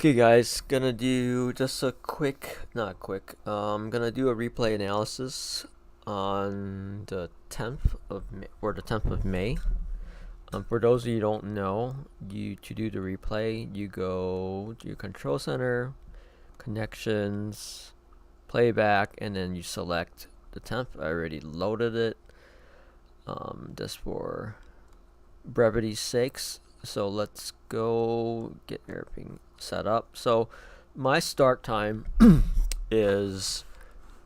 Okay guys, gonna do just a quick, not quick, gonna do a replay analysis on the 10th of May, or the 10th of May. For those of you who don't know, to do the replay, you go to your control center, connections, playback, and then you select the 10th. I already loaded it, just for brevity's sakes. So let's go get everything set up. So my start time is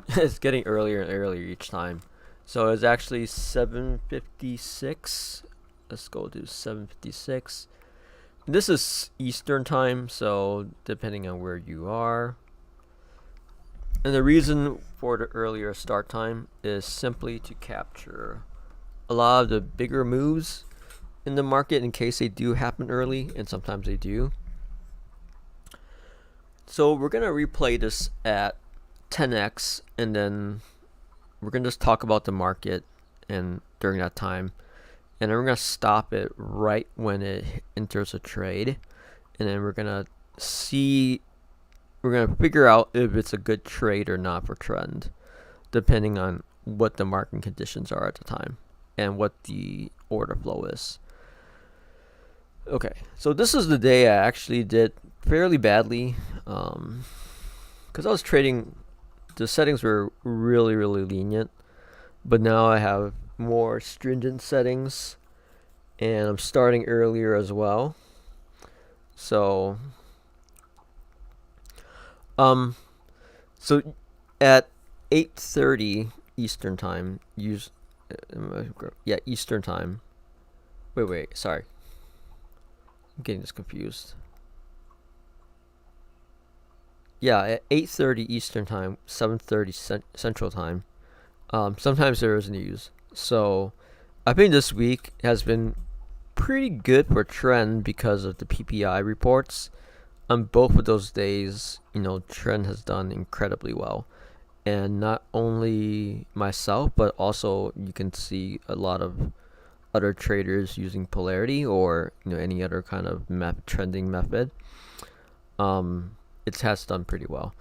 it's getting earlier and earlier each time. So it's actually 7:56. Let's go to 7:56. This is Eastern time, so depending on where you are. And the reason for the earlier start time is simply to capture a lot of the bigger moves in the market in case they do happen early, and sometimes they do. So we're gonna replay this at 10x, and then we're gonna just talk about the market and during that time, and then we're gonna stop it right when it enters a trade, and then we're gonna figure out if it's a good trade or not for trend, depending on what the market conditions are at the time and what the order flow is. Okay, so this is the day I actually did fairly badly, because I was trading, the settings were really lenient, but now I have more stringent settings, and I'm starting earlier as well. So so at 8:30 Eastern time, Eastern time. Wait, sorry. I'm getting this confused. Yeah, at 8:30 Eastern time, 7:30 Central time. Sometimes there is news. So I think this week has been pretty good for trend because of the PPI reports. On both of those days, trend has done incredibly well. And not only myself, but also you can see a lot of other traders using Polarity or any other kind of trending method. It has done pretty well.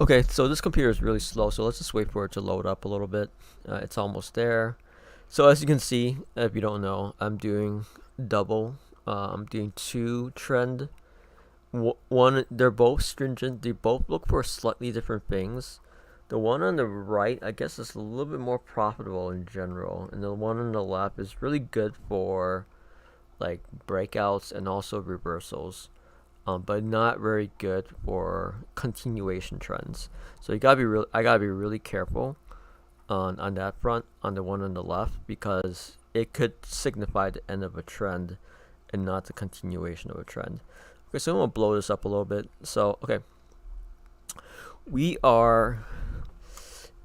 Okay, so this computer is really slow, so let's just wait for it to load up a little bit. It's almost there. So as you can see, if you don't know, I'm doing double. I'm doing two trend. One, they're both stringent. They both look for slightly different things. The one on the right, I guess, is a little bit more profitable in general, and the one on the left is really good for like breakouts and also reversals, but not very good for continuation trends. So I gotta be really careful on that front, on the one on the left, because it could signify the end of a trend and not the continuation of a trend. Okay, so I'm gonna blow this up a little bit. So okay, we are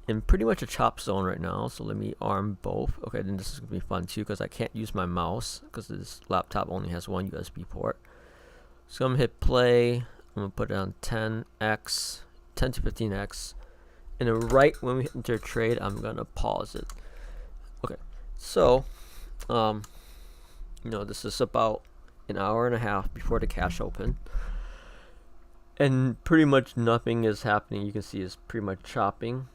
in pretty much a chop zone right now, so let me arm both. Okay, then this is gonna be fun too because I can't use my mouse because this laptop only has one USB port. So I'm gonna hit play. I'm gonna put it on 10x, 10 to 15x, and then right when we enter trade, I'm gonna pause it. Okay, so this is about an hour and a half before the cash open, and pretty much nothing is happening. You can see it's pretty much chopping.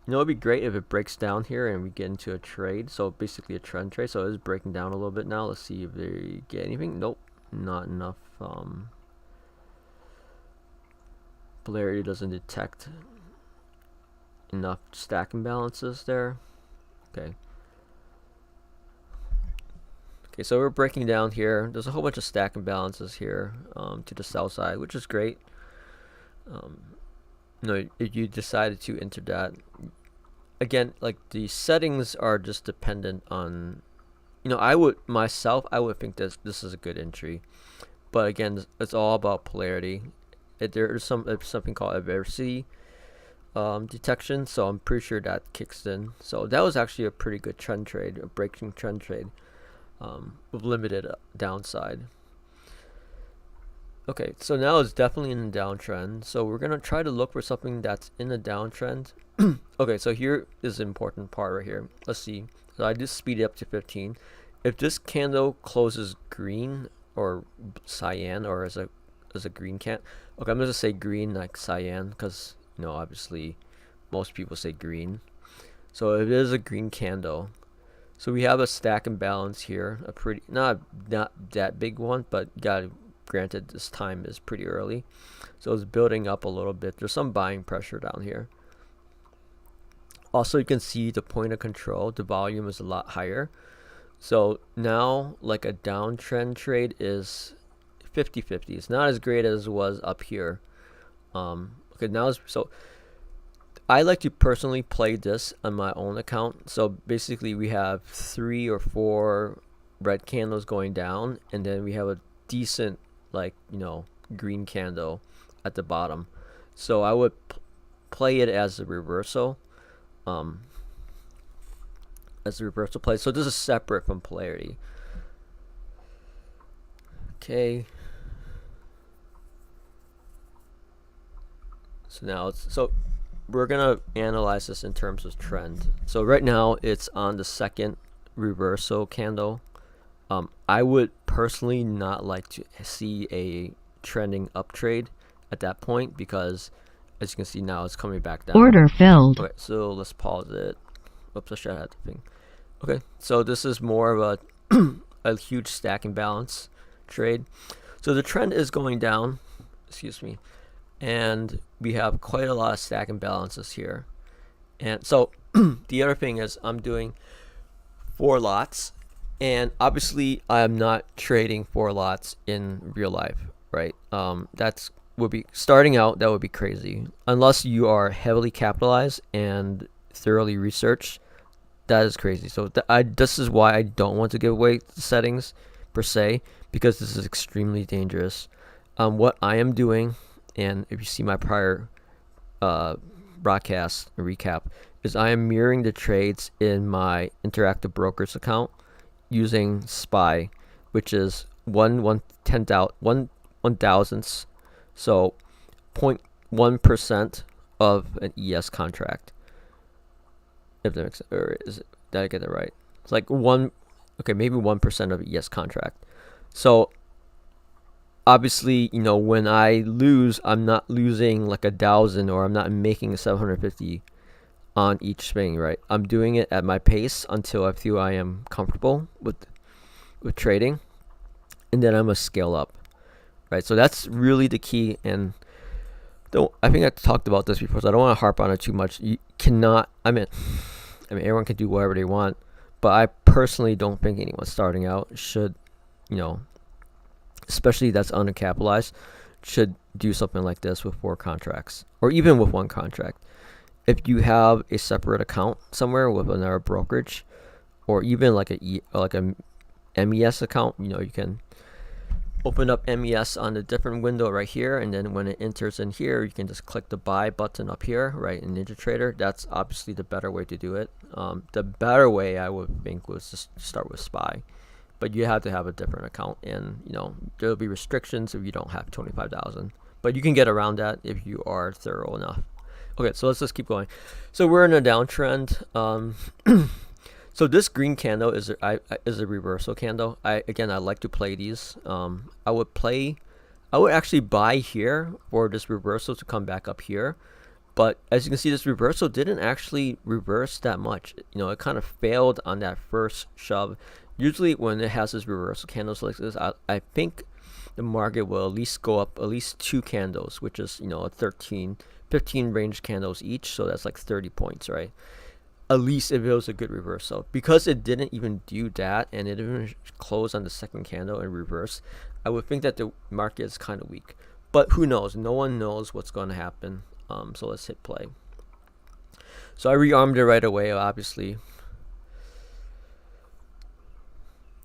It'd be great if it breaks down here and we get into a trade. So basically a trend trade. So it is breaking down a little bit now. Let's see if they get anything. Nope, not enough. Polarity doesn't detect enough stack imbalances there. Okay. Okay, so we're breaking down here. There's a whole bunch of stack imbalances here to the sell side, which is great. If you decided to enter that, again, like the settings are just dependent on, I would think this is a good entry, but again, it's all about Polarity. There's something called adversity detection, so I'm pretty sure that kicks in. So that was actually a pretty good trend trade, a breaking trend trade, with limited downside. Okay, so now it's definitely in the downtrend. So we're gonna try to look for something that's in the downtrend. Okay, so here is the important part right here. Let's see. So I just speed it up to 15. If this candle closes green or cyan or as a as a green can. Okay, I'm gonna say green like cyan because obviously most people say green. So it is a green candle. So we have a stack imbalance here, a pretty not that big one, but granted this time is pretty early. So it's building up a little bit. There's some buying pressure down here. Also, you can see the point of control, the volume is a lot higher. So now like a downtrend trade is 50-50. It's not as great as it was up here. Okay, now so I like to personally play this on my own account. So basically we have 3 or 4 red candles going down, and then we have a decent green candle at the bottom. So I would play it as a reversal. As a reversal play. So this is separate from polarity. Okay. So now we're gonna analyze this in terms of trend. So right now it's on the second reversal candle. I would personally not like to see a trending up trade at that point because as you can see now it's coming back down. Order filled. Okay, so let's pause it. Oops, I should have had the thing. Okay, so this is more of a huge stack imbalance trade. So the trend is going down, excuse me, and we have quite a lot of stack imbalances here. And so the other thing is I'm doing 4 lots, and obviously I am not trading 4 lots in real life, right? Would be starting out, that would be crazy unless you are heavily capitalized and thoroughly researched. That is crazy. So this is why I don't want to give away the settings per se, because this is extremely dangerous. What I am doing, and if you see my prior broadcast recap, is I am mirroring the trades in my interactive brokers account using SPY, which is 1/1000th, so 0.1% of an ES contract. If that makes sense, or did I get it right? It's like maybe 1% of ES contract. So obviously, when I lose, I'm not losing like 1,000, or I'm not making 750 on each swing, right? I'm doing it at my pace until I feel I am comfortable with trading, and then I'm gonna scale up, right? So that's really the key. And I think I talked about this before, so I don't want to harp on it too much. You cannot. I mean, everyone can do whatever they want, but I personally don't think anyone starting out should, especially that's undercapitalized, should do something like this with 4 contracts, or even with 1 contract. If you have a separate account somewhere with another brokerage, or even like a MES account, you can open up MES on a different window right here, and then when it enters in here, you can just click the buy button up here, right, in NinjaTrader. That's obviously the better way to do it. The better way, I would think, was just start with SPY, but you have to have a different account, and there'll be restrictions if you don't have 25,000, but you can get around that if you are thorough enough. Okay, so let's just keep going. So we're in a downtrend. So this green candle is a reversal candle. I like to play these. I would actually buy here for this reversal to come back up here. But as you can see, this reversal didn't actually reverse that much. It kind of failed on that first shove. Usually when it has this reversal candles like this, I think the market will at least go up at least 2 candles, which is, a 15 range candles each. So that's like 30 points, right? At least if it was a good reversal. Because it didn't even do that, and it didn't close on the second candle in reverse, I would think that the market is kind of weak. But who knows? No one knows what's going to happen. So let's hit play. So I rearmed it right away, obviously.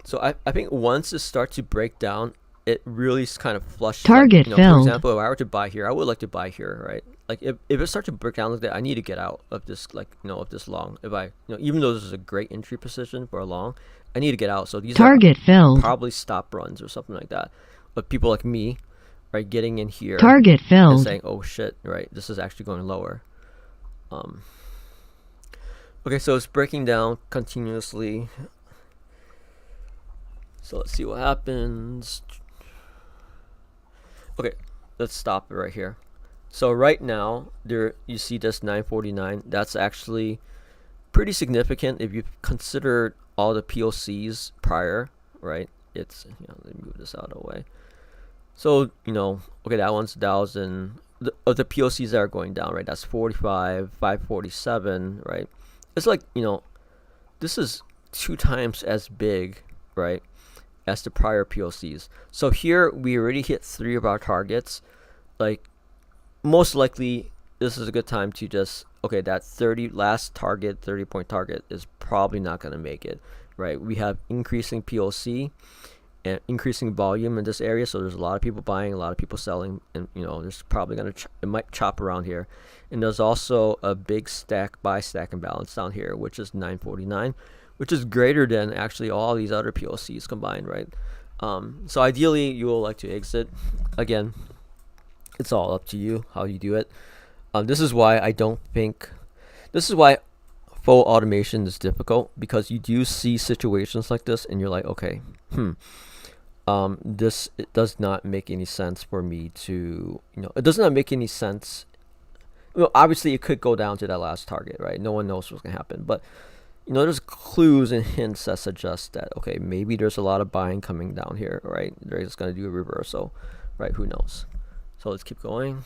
So I think once it starts to break down, it really kind of flushes. Target filled. For example, if I were to buy here, I would like to buy here, right? Like if it starts to break down like that, I need to get out of this, of this long. If I, even though this is a great entry position for a long, I need to get out. So these target filled. Probably stop runs or something like that. But people like me, right, getting in here, target filled, and saying, "Oh shit, right, this is actually going lower." Okay, so it's breaking down continuously. So let's see what happens. Okay, let's stop it right here. So right now, there you see this 949. That's actually pretty significant if you consider all the POCs prior, right? It's, let me move this out of the way. So, okay, that one's 1,000. Of the POCs that are going down, right? That's 45, 547, right? It's like, this is 2 times as big, right, as the prior POCs. So here we already hit 3 of our targets. Like, most likely this is a good time to just, okay, that 30-point target is probably not going to make it, right? We have increasing POC and increasing volume in this area, so there's a lot of people buying, a lot of people selling, and there's probably it might chop around here. And there's also a big buy stack imbalance down here, which is 949, which is greater than actually all these other POCs combined, right? So ideally you will like to exit. Again, it's all up to you how you do it. This is why full automation is difficult, because you do see situations like this and you're like, okay, it does not make any sense for me to, it does not make any sense. Well, obviously it could go down to that last target, right? No one knows what's going to happen, but there's clues and hints that suggest that, okay, maybe there's a lot of buying coming down here, right? They're just going to do a reversal, right? Who knows? So let's keep going.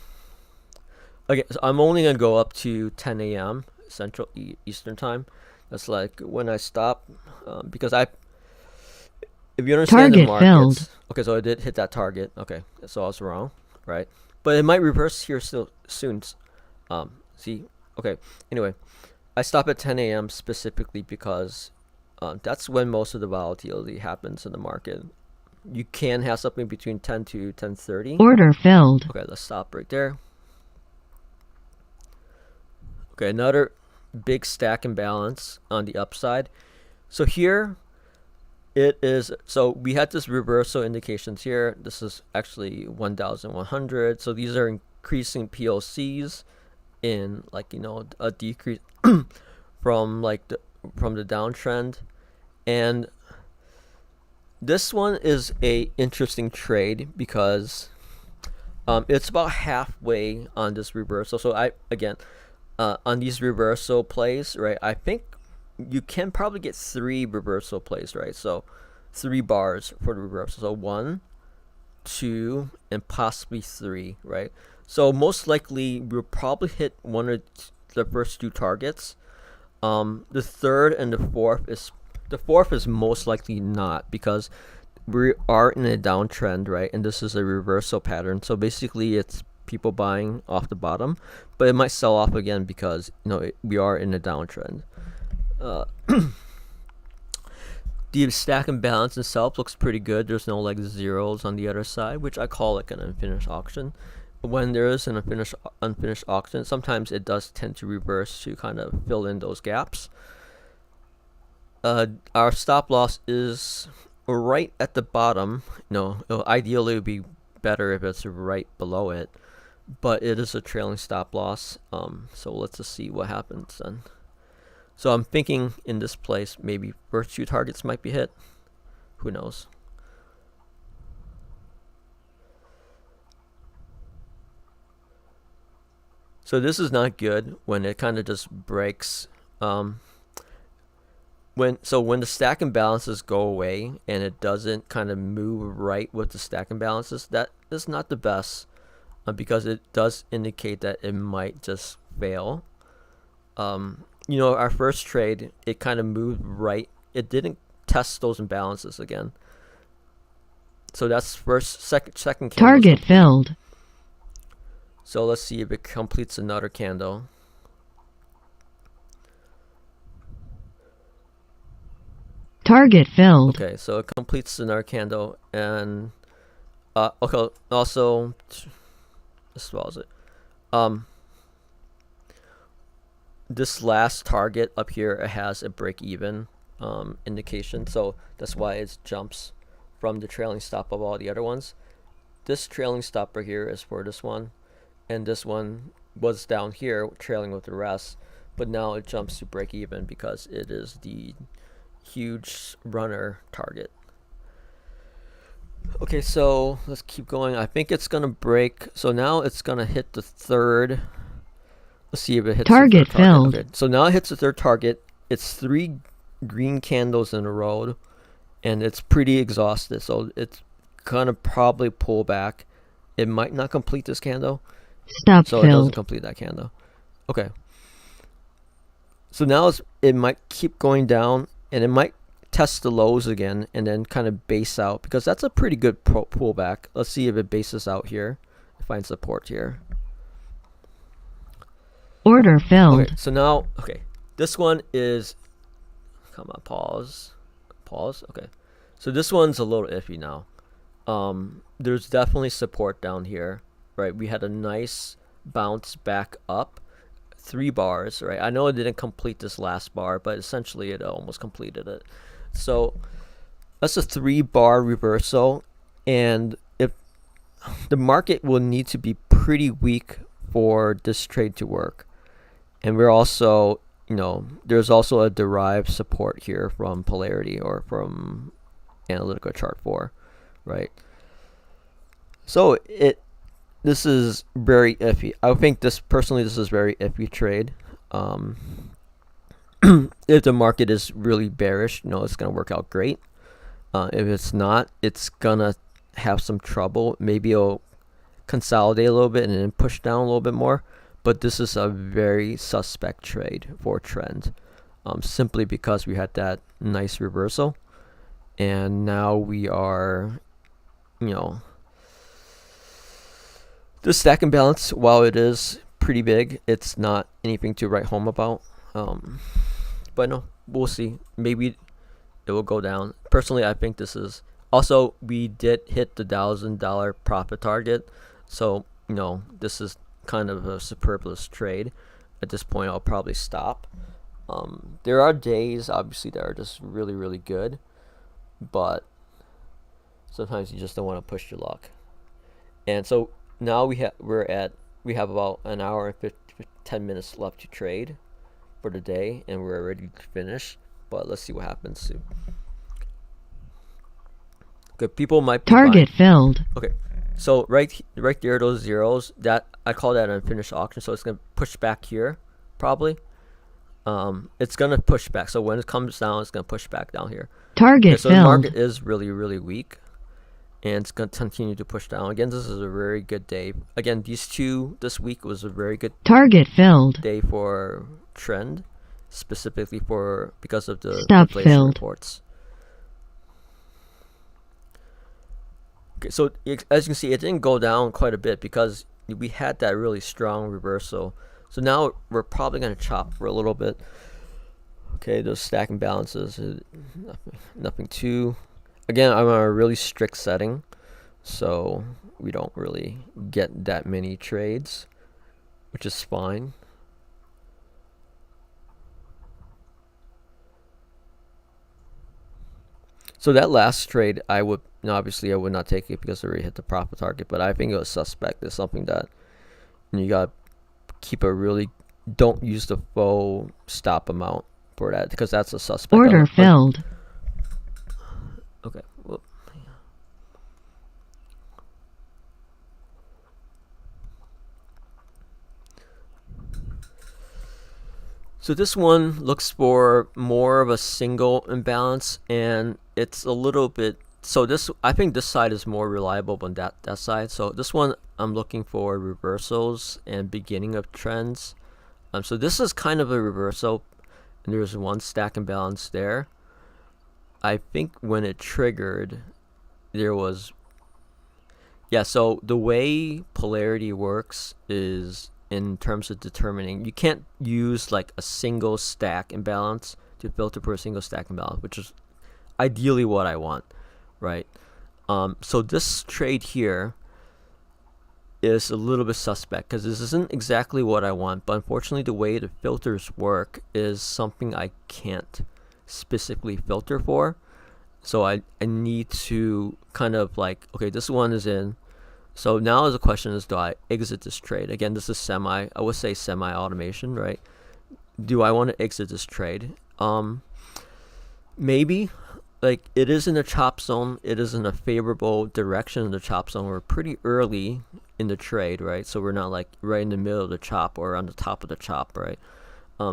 Okay, so I'm only going to go up to 10 a.m. Central Eastern time. That's like when I stop, because if you understand the markets, okay, so I did hit that target. Okay, so I was wrong, right? But it might reverse here still soon. See, okay. Anyway, I stop at 10 a.m. specifically because that's when most of the volatility happens in the market. You can have something between 10 to 10:30. Order filled. Okay, let's stop right there. Okay, another big stack imbalance on the upside. So here it is. So we had this reversal indications here. This is actually 1,100. So these are increasing POCs in, like, a decrease from the downtrend. And this one is a interesting trade because it's about halfway on this reversal. So on these reversal plays, right, I think you can probably get 3 reversal plays, right? So 3 bars for the reversal. So 1, 2, and possibly 3, right? So most likely we'll probably hit one of the first 2 targets. The third and the fourth is most likely not, because we are in a downtrend, right? And this is a reversal pattern. So basically it's people buying off the bottom, but it might sell off again because we are in a downtrend. The stack imbalance itself looks pretty good. There's no zeros on the other side, which I call an unfinished auction. When there is an unfinished auction, sometimes it does tend to reverse to kind of fill in those gaps. Our stop loss is right at the bottom. Ideally it would be better if it's right below it, but it is a trailing stop loss. So let's just see what happens then. So I'm thinking in this place maybe first 2 targets might be hit. Who knows? So this is not good when it kind of just breaks. When the stack imbalances go away and it doesn't kind of move right with the stack imbalances, that is not the best, because it does indicate that it might just fail. Our first trade, it kind of moved right. It didn't test those imbalances again. So that's second target filled. So let's see if it completes another candle. Target filled. Okay, so it completes another candle, and okay, also as well as it. This last target up here, it has a break even indication, so that's why it jumps from the trailing stop of all the other ones. This trailing stop right here is for this one, and this one was down here trailing with the rest, but now it jumps to break even because it is the huge runner target. Okay, so let's keep going. I think it's gonna break. So now it's gonna hit the third. Let's see if it hits the Target third target. filled. Okay, so now it hits the third target. It's 3 green candles in a row, and it's pretty exhausted. So it's gonna probably pull back. It might not complete this candle, Stop so it doesn't filled. complete that candle. Okay. So now it might keep going down, and it might test the lows again, and then kind of base out, because that's a pretty good pullback. Let's see if it bases out here. Find support here. Order Okay, filled. so now, okay, this one is, come on, pause. Okay, so this one's a little iffy now. There's definitely support down here, right? We had a nice bounce back up, 3 bars, right? I know it didn't complete this last bar, but essentially it almost completed it. So that's a 3 bar reversal, and if the market will need to be pretty weak for this trade to work. And we're also, there's also a derived support here from Polarity or from Analytica Chart4, right? So this is very iffy. I think this is very iffy trade. If the market is really bearish, it's gonna work out great. If it's not, it's gonna have some trouble. Maybe it'll consolidate a little bit and then push down a little bit more. But this is a very suspect trade for trend, simply because we had that nice reversal, and now we are, the stack and balance, while it is pretty big, it's not anything to write home about. But no, we'll see. Maybe it will go down. Personally, I think this is also, we did hit the $1,000 profit target, so this is kind of a superfluous trade. At this point, I'll probably stop. There are days, obviously, that are just really, really good, but sometimes you just don't want to push your luck. And so now we have about an hour and 10 minutes left to trade for the day, and we're ready to finish. But let's see what happens soon. Okay, people might be Target buying. filled. Okay, so right there, those zeros, that I call that an unfinished auction. So it's gonna push back here, probably. It's gonna push back. So when it comes down, it's gonna push back down here. Target Okay, so the filled. market is really, really weak, and it's gonna continue to push down. Again, this is a very good day. Again, this week was a very good Target filled. day for trend, specifically because of the Stop inflation filled. reports. Okay, so as you can see, it didn't go down quite a bit because we had that really strong reversal. So now we're probably going to chop for a little bit. Okay, those stacking balances, nothing too. Again, I'm on a really strict setting, so we don't really get that many trades, which is fine. So that last trade, obviously I would not take it because I already hit the profit target, but I think it was suspect. It's something that you got to keep don't use the full stop amount for that, because that's a suspect. Order filled. Okay. Well, so this one looks for more of a single imbalance, and it's a little bit. So I think this side is more reliable than that side. So this one, I'm looking for reversals and beginning of trends. So this is kind of a reversal, and there's one stack imbalance there. I think when it triggered, there was. Yeah. So the way polarity works is, in terms of determining, you can't use like a single stack imbalance to filter for a single stack imbalance, which is ideally what I want, right? So this trade here is a little bit suspect because this isn't exactly what I want, but unfortunately the way the filters work is something I can't specifically filter for. So I need to kind of like, okay, this one is in. So now the question is, do I exit this trade? Again, this is I would say semi-automation, right? Do I want to exit this trade? Maybe. like it is in the chop zone. It is in a favorable direction in the chop zone. We're pretty early in the trade, right? So we're not like right in the middle of the chop or on the top of the chop, right?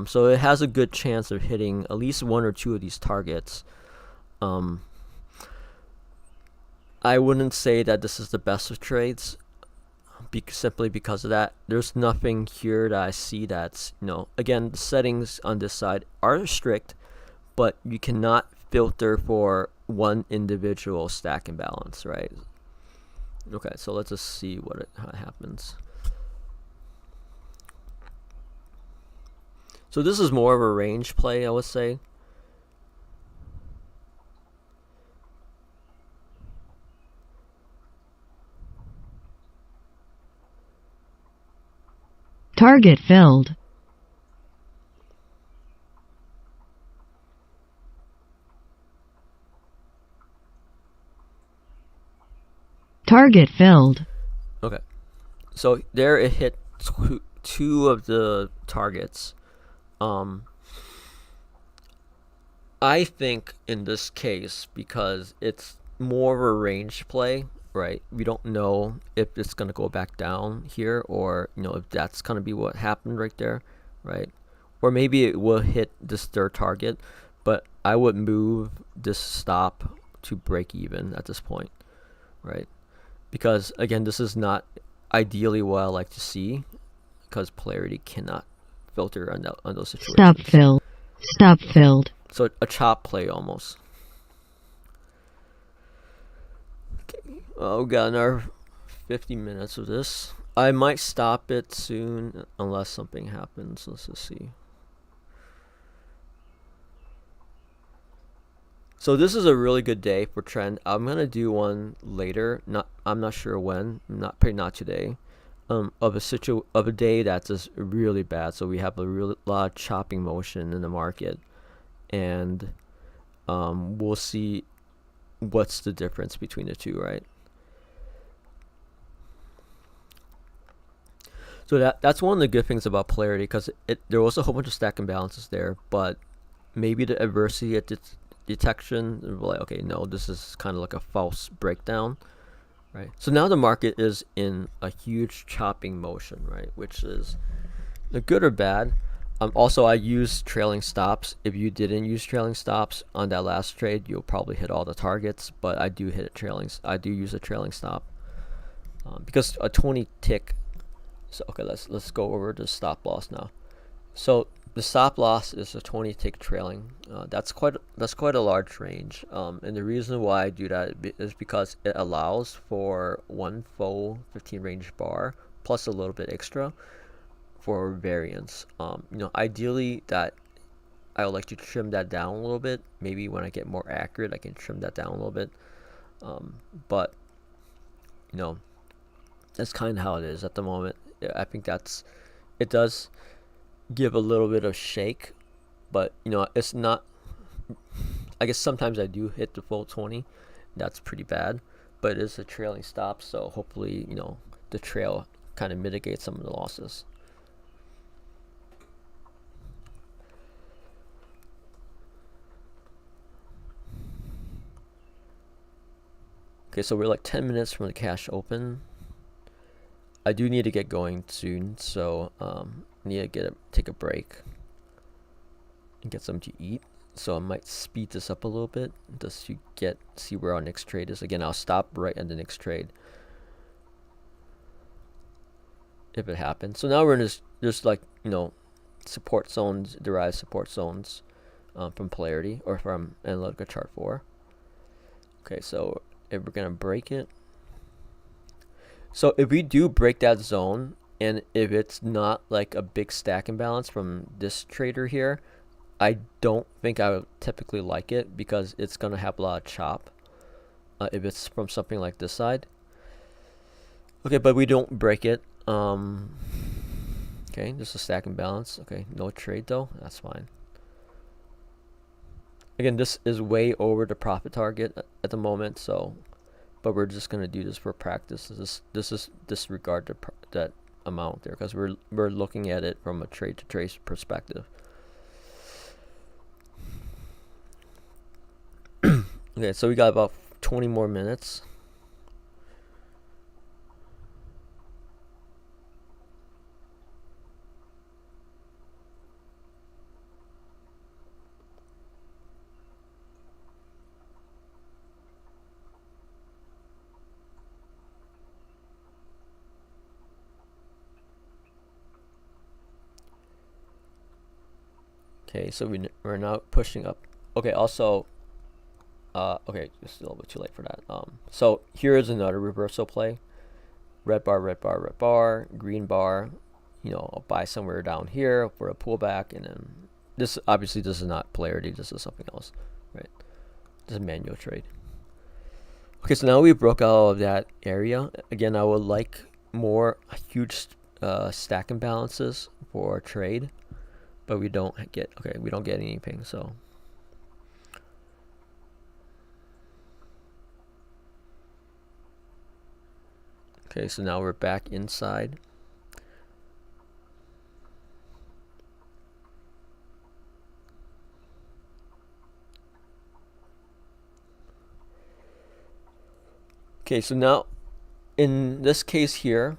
So it has a good chance of hitting at least one or two of these targets. I wouldn't say that this is the best of trades, simply because of that. There's nothing here that I see that's, again, the settings on this side are strict, but you cannot filter for one individual stack imbalance, right? Okay, so let's just see how it happens. So this is more of a range play, I would say. Target filled. Target filled. Okay, so there it hit two of the targets. I think in this case, because it's more of a range play, right? We don't know if it's going to go back down here, or if that's going to be what happened right there, right? Or maybe it will hit this third target, but I would move this stop to break even at this point, right? Because again, this is not ideally what I like to see, because Polarity cannot filter on those situations. Stop filled. Stop filled. So a chop play almost. Okay. Oh, we got another 50 minutes of this. I might stop it soon unless something happens. Let's just see. So this is a really good day for trend. I'm gonna do one later. I'm not sure when. Probably not today. Of a day that's just really bad. So we have a lot of chopping motion in the market, and we'll see what's the difference between the two, right? So that's one of the good things about Polarity, because there was a whole bunch of stack imbalances there, but maybe the adversity detection, like, okay, no, this is kind of like a false breakdown, right? So now the market is in a huge chopping motion, right? Which is good or bad. Also, I use trailing stops. If you didn't use trailing stops on that last trade, you'll probably hit all the targets. But I do use a trailing stop because a 20 tick. So okay, let's go over the stop loss now. So the stop loss is a 20 tick trailing. That's quite a large range. And the reason why I do that is because it allows for one full 15 range bar plus a little bit extra for variance. Ideally that I would like to trim that down a little bit. Maybe when I get more accurate, I can trim that down a little bit. But that's kind of how it is at the moment. I think it does give a little bit of shake, but it's not. I guess sometimes I do hit the full 20. That's pretty bad, but it is a trailing stop, so hopefully the trail kind of mitigates some of the losses. Okay, so we're like 10 minutes from the cash open. I do need to get going soon, so I need to take a break and get something to eat. So I might speed this up a little bit just to see where our next trade is. Again, I'll stop right at the next trade if it happens. So now we're in just like support zones, derived support zones from Polarity or from Analytica Chart4. Okay, so if we're gonna break it. So if we do break that zone, and if it's not like a big stack imbalance from this trader here, I don't think I would typically like it, because it's going to have a lot of chop if it's from something like this side. Okay, but we don't break it. Okay, just a stack imbalance. Okay, no trade though. That's fine. Again, this is way over the profit target at the moment, so but we're just gonna do this for practice. This is disregard that amount there, because we're looking at it from a trade to trade perspective. Okay, so we got about 20 more minutes. Okay, so we're now pushing up. Okay, also, okay, it's a little bit too late for that. So here is another reversal play. Red bar, red bar, red bar, green bar. You know, I'll buy somewhere down here for a pullback, and then this obviously this is not Polarity. This is something else, right? This is a manual trade. Okay, so now we broke out of that area. Again, I would like more huge stack imbalances for trade, but we don't get anything. So okay, so now we're back inside. Okay, so now in this case here,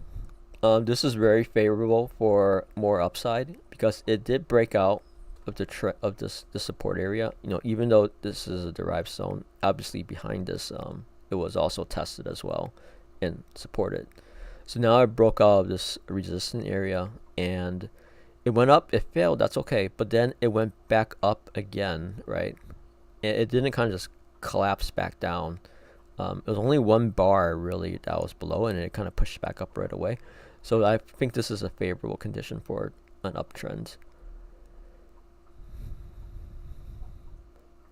this is very favorable for more upside because it did break out of the support area. You know, even though this is a derived zone, obviously behind this, it was also tested as well and supported. So now it broke out of this resistant area and it went up. It failed. That's okay, but then it went back up again, right? It didn't kind of just collapse back down. It was only one bar really that was below, and it kind of pushed back up right away. So I think this is a favorable condition for an uptrend.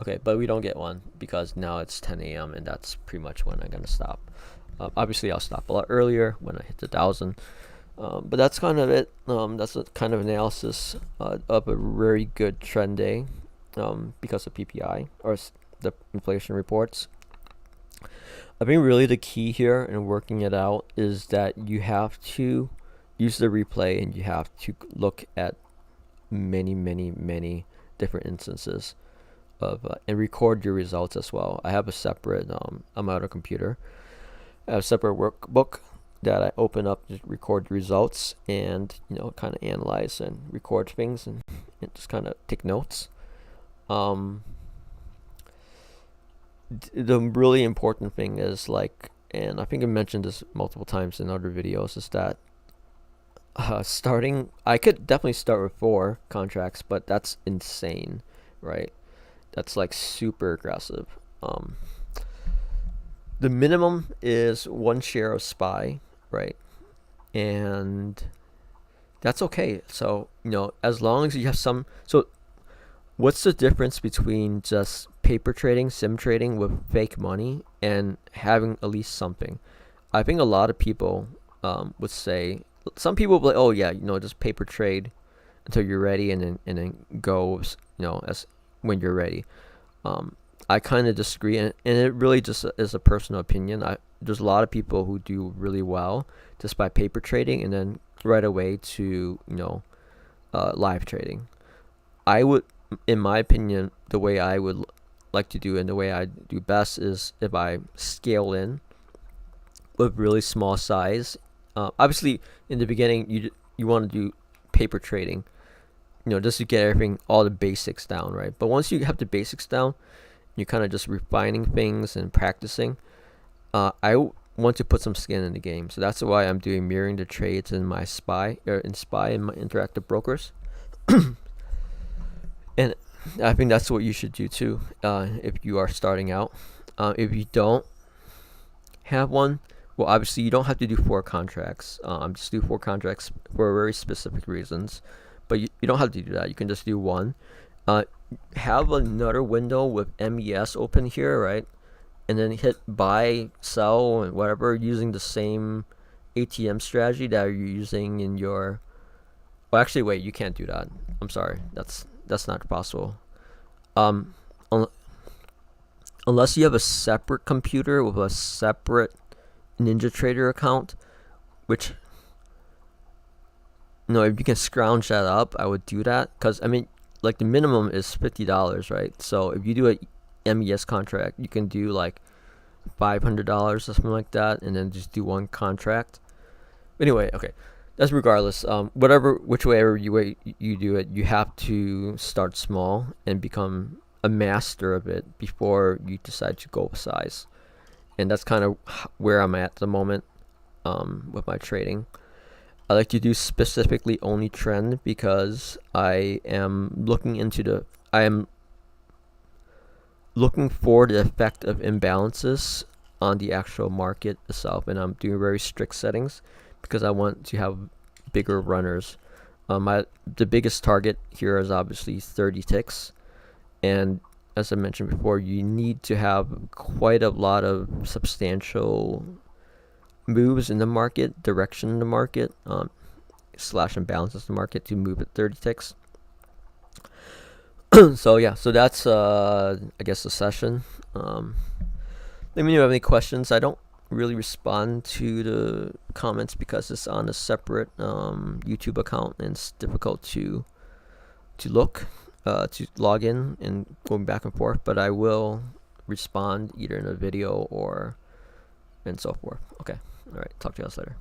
Okay, but we don't get one because now it's 10 a.m. and that's pretty much when I'm gonna stop. Obviously, I'll stop a lot earlier when I hit the 1,000. But that's kind of it. That's a kind of analysis of a very good trend day because of PPI or the inflation reports. I think really the key here in working it out is that you have to use the replay and you have to look at many different instances of and record your results as well. I have a separate I'm out of computer. I have a separate workbook that I open up to record results and kind of analyze and record things and just kind of take notes. The really important thing is and I think I mentioned this multiple times in other videos, is that starting, I could definitely start with 4 contracts, but that's insane, right? That's like super aggressive. The minimum is 1 share of SPY, right? And that's okay. So, as long as you have some, so what's the difference between just paper trading, sim trading with fake money and having at least something? I think a lot of people would say, some people will be like, oh yeah, just paper trade until you're ready and then go, as when you're ready. I kind of disagree, and it really just is a personal opinion. There's a lot of people who do really well just by paper trading and then right away to live trading. I would, in my opinion, the way I would like to do and the way I do best is if I scale in with really small size. Obviously, in the beginning, you want to do paper trading, just to get everything, all the basics down, right? But once you have the basics down, you're kind of just refining things and practicing. I want to put some skin in the game, so that's why I'm doing mirroring the trades in my SPY in my interactive brokers. And I think that's what you should do too if you are starting out. If you don't have one, well, obviously you don't have to do 4 contracts. Just do 4 contracts for very specific reasons, but you don't have to do that. You can just do 1. Have another window with MES open here, right? And then hit buy, sell, and whatever using the same ATM strategy that you're using in your. Well, actually, wait, you can't do that. I'm sorry, that's not possible. Unless you have a separate computer with a separate NinjaTrader account, which if you can scrounge that up, I would do that, because I mean, like, the minimum is $50, right? So if you do it MES contract, you can do like $500 or something like that, and then just do one contract. Anyway, okay, that's regardless. Whichever you do it, you have to start small and become a master of it before you decide to go size. And that's kind of where I'm at the moment with my trading. I like to do specifically only trend because I am looking for the effect of imbalances on the actual market itself, and I'm doing very strict settings because I want to have bigger runners. The biggest target here is obviously 30 ticks, and as I mentioned before, you need to have quite a lot of substantial moves in the market, direction in the market, slash imbalances in the market to move at 30 ticks. So yeah, so that's I guess the session. Let me know if you have any questions. I don't really respond to the comments because it's on a separate YouTube account, and it's difficult to log in and going back and forth. But I will respond either in a video or and so forth. Okay, all right. Talk to you guys later.